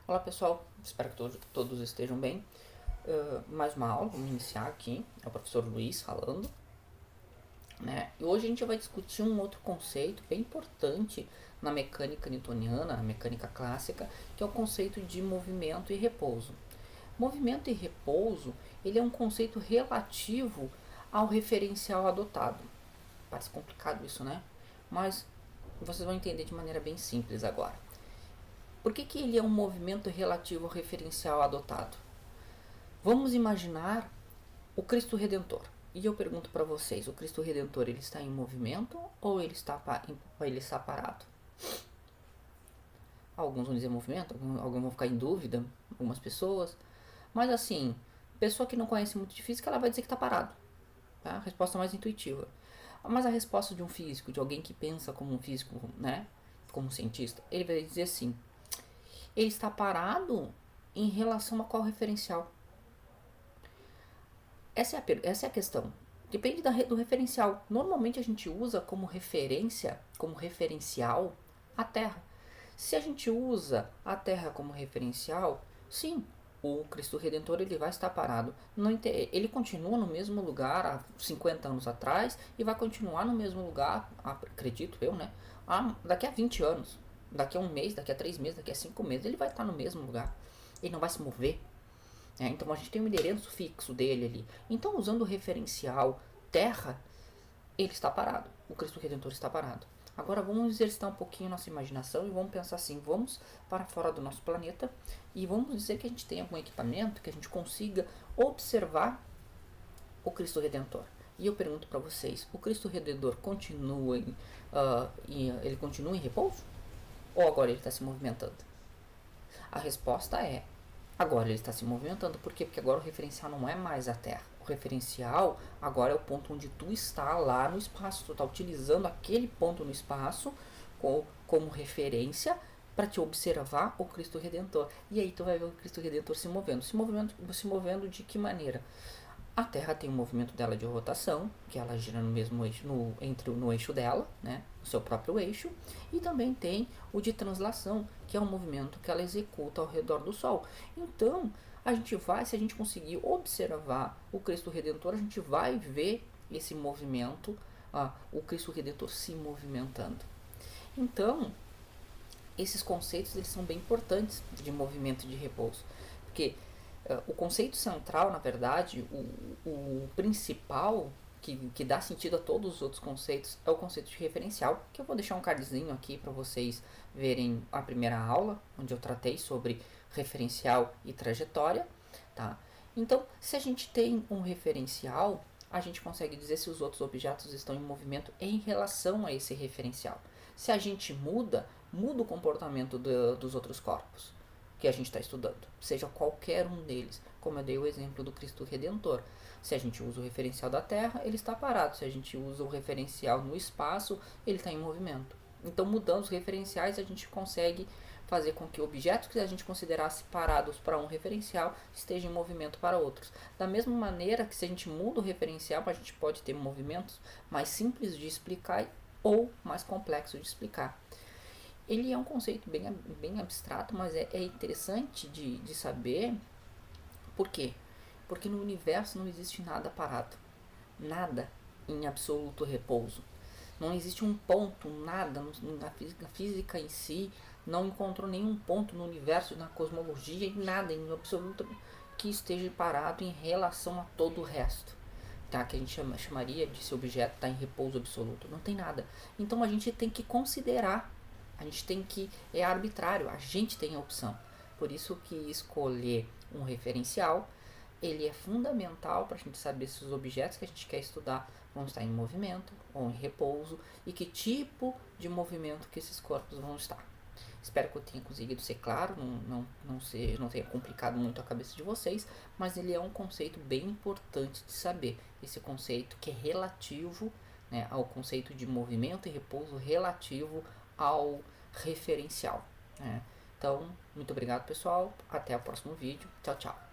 Olá pessoal, espero que todos estejam bem. Mais uma aula, vamos iniciar aqui. É o professor Luiz falando, né? E hoje a gente vai discutir um outro conceito bem importante na mecânica newtoniana, na mecânica clássica, que é o conceito de movimento e repouso. Movimento e repouso, ele é um conceito relativo ao referencial adotado. Parece complicado isso, né? Mas vocês vão entender de maneira bem simples agora. Por que ele é um movimento relativo ao referencial adotado? Vamos imaginar o Cristo Redentor. E eu pergunto para vocês, o Cristo Redentor ele está em movimento ou ele está parado? Alguns vão dizer movimento, alguns vão ficar em dúvida, algumas pessoas. Mas assim, pessoa que não conhece muito de física, ela vai dizer que está parado. Tá? A resposta mais intuitiva. Mas a resposta de um físico, de alguém que pensa como um físico, né, como um cientista, ele vai dizer assim: ele está parado em relação a qual referencial? Essa é a questão. Depende do referencial. Normalmente a gente usa como referência, como referencial, a Terra. Se a gente usa a Terra como referencial, sim, o Cristo Redentor ele vai estar parado. Ele continua no mesmo lugar há 50 anos atrás e vai continuar no mesmo lugar, acredito eu, né? Daqui a 20 anos. Daqui a um mês, daqui a 3 meses, daqui a 5 meses, ele vai estar no mesmo lugar. Ele não vai se mover. Então a gente tem um endereço fixo dele ali. Então, usando o referencial Terra, ele está parado. O Cristo Redentor está parado. Agora vamos exercitar um pouquinho nossa imaginação e vamos pensar assim, vamos para fora do nosso planeta e vamos dizer que a gente tem algum equipamento que a gente consiga observar o Cristo Redentor. E eu pergunto para vocês, o Cristo Redentor ele continua em repouso? Ou agora ele está se movimentando? A resposta é, agora ele está se movimentando. Por quê? Porque agora o referencial não é mais a Terra. O referencial agora é o ponto onde tu está lá no espaço. Tu está utilizando aquele ponto no espaço como referência para te observar o Cristo Redentor. E aí tu vai ver o Cristo Redentor se movendo. Se movendo de que maneira? A Terra tem um movimento dela de rotação, que ela gira no mesmo eixo, no eixo dela, né, no seu próprio eixo, e também tem o de translação, que é um movimento que ela executa ao redor do Sol. Então, se a gente conseguir observar o Cristo Redentor, a gente vai ver esse movimento, o Cristo Redentor se movimentando. Então, esses conceitos eles são bem importantes de movimento e de repouso, porque o conceito central, na verdade, o principal que dá sentido a todos os outros conceitos é o conceito de referencial, que eu vou deixar um cardzinho aqui para vocês verem a primeira aula, onde eu tratei sobre referencial e trajetória, tá? Então, se a gente tem um referencial, a gente consegue dizer se os outros objetos estão em movimento em relação a esse referencial. Se a gente muda o comportamento dos outros corpos que a gente está estudando, seja qualquer um deles, como eu dei o exemplo do Cristo Redentor. Se a gente usa o referencial da Terra, ele está parado. Se a gente usa o referencial no espaço, ele está em movimento. Então, mudando os referenciais, a gente consegue fazer com que objetos que a gente considerasse parados para um referencial estejam em movimento para outros. Da mesma maneira que se a gente muda o referencial, a gente pode ter movimentos mais simples de explicar ou mais complexos de explicar. Ele é um conceito bem abstrato, mas é interessante de saber. Por quê? Porque no universo não existe nada parado. Nada em absoluto repouso. Não existe um ponto, nada, na física em si, não encontrou nenhum ponto no universo, na cosmologia, e nada em absoluto que esteja parado em relação a todo o resto. Tá? Que a gente chamaria de esse objeto estar em repouso absoluto. Não tem nada. Então a gente tem que considerar. É arbitrário, a gente tem a opção. Por isso que escolher um referencial, ele é fundamental para a gente saber se os objetos que a gente quer estudar vão estar em movimento ou em repouso e que tipo de movimento que esses corpos vão estar. Espero que eu tenha conseguido ser claro, não tenha complicado muito a cabeça de vocês, mas ele é um conceito bem importante de saber. Esse conceito que é relativo, né, ao conceito de movimento e repouso relativo ao referencial, né? Então, muito obrigado pessoal, até o próximo vídeo, tchau, tchau.